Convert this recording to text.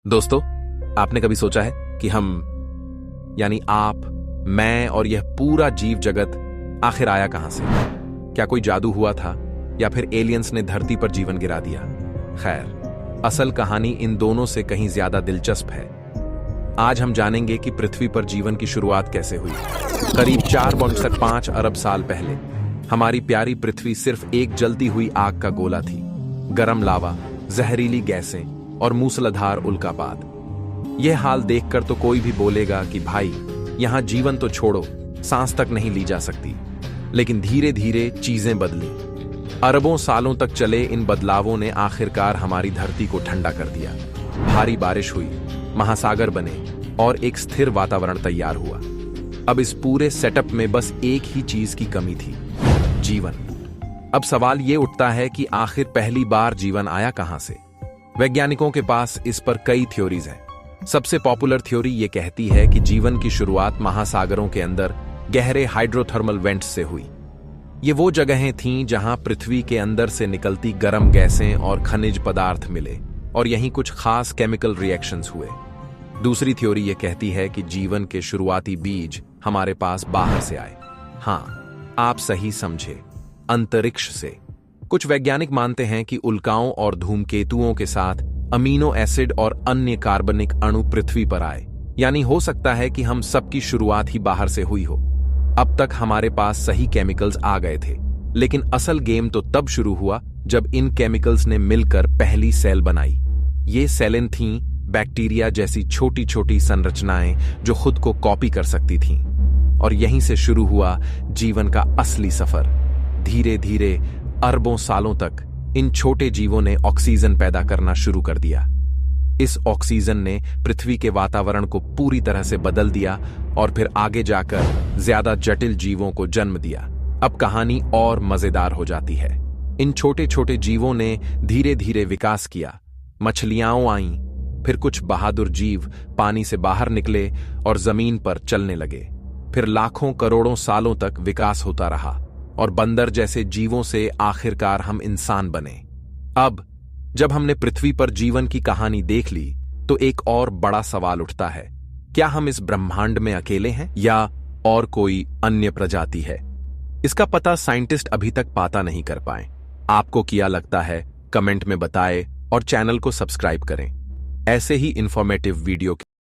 दोस्तों, आपने कभी सोचा है कि हम यानी आप, मैं और यह पूरा जीव जगत आखिर आया कहां से? क्या कोई जादू हुआ था या फिर एलियंस ने धरती पर जीवन गिरा दिया? खैर, असल कहानी इन दोनों से कहीं ज्यादा दिलचस्प है। आज हम जानेंगे कि पृथ्वी पर जीवन की शुरुआत कैसे हुई। करीब 4.5 अरब साल पहले हमारी प्यारी पृथ्वी सिर्फ एक जलती हुई आग का गोला थी। गरम लावा, जहरीली गैसें और मूसलाधार उल्कापात। यह हाल देखकर तो कोई भी बोलेगा कि भाई, यहां जीवन तो छोड़ो, सांस तक नहीं ली जा सकती। लेकिन धीरे धीरे चीजें बदली। अरबों सालों तक चले इन बदलावों ने आखिरकार हमारी धरती को ठंडा कर दिया। भारी बारिश हुई, महासागर बने और एक स्थिर वातावरण तैयार हुआ। अब इस पूरे सेटअप में बस एक ही चीज की कमी थी, जीवन। अब सवाल यह उठता है कि आखिर पहली बार जीवन आया कहां से? वैज्ञानिकों के पास इस पर कई थ्योरीज हैं। सबसे पॉपुलर थ्योरी यह कहती है कि जीवन की शुरुआत महासागरों के अंदर गहरे हाइड्रोथर्मल वेंट्स से हुई। ये वो जगहें थीं जहां पृथ्वी के अंदर से निकलती गर्म गैसें और खनिज पदार्थ मिले और यहीं कुछ खास केमिकल रिएक्शंस हुए। दूसरी थ्योरी यह कहती है कि जीवन के शुरुआती बीज हमारे पास बाहर से आए। हां, आप सही समझे, अंतरिक्ष से। कुछ वैज्ञानिक मानते हैं कि उल्काओं और धूमकेतुओं के साथ अमीनो एसिड और अन्य कार्बनिक अणु पृथ्वी पर आए। यानी हो सकता है कि हम सबकी शुरुआत ही बाहर से हुई हो। अब तक हमारे पास सही केमिकल्स आ गए थे, लेकिन असल गेम तो तब शुरू हुआ जब इन केमिकल्स ने मिलकर पहली सेल बनाई। ये सेलें थीं बैक्टीरिया जैसी छोटी छोटी संरचनाएं जो खुद को कॉपी कर सकती थीं। और यहीं से शुरू हुआ जीवन का असली सफर। धीरे धीरे अरबों सालों तक इन छोटे जीवों ने ऑक्सीजन पैदा करना शुरू कर दिया। इस ऑक्सीजन ने पृथ्वी के वातावरण को पूरी तरह से बदल दिया और फिर आगे जाकर ज्यादा जटिल जीवों को जन्म दिया। अब कहानी और मजेदार हो जाती है। इन छोटे छोटे जीवों ने धीरे धीरे विकास किया। मछलियां आईं, फिर कुछ बहादुर जीव पानी से बाहर निकले और जमीन पर चलने लगे। फिर लाखों करोड़ों सालों तक विकास होता रहा और बंदर जैसे जीवों से आखिरकार हम इंसान बने। अब जब हमने पृथ्वी पर जीवन की कहानी देख ली, तो एक और बड़ा सवाल उठता है, क्या हम इस ब्रह्मांड में अकेले हैं या और कोई अन्य प्रजाति है? इसका पता साइंटिस्ट अभी तक पाता नहीं कर पाए। आपको क्या लगता है, कमेंट में बताएं और चैनल को सब्सक्राइब करें ऐसे ही इंफॉर्मेटिव वीडियो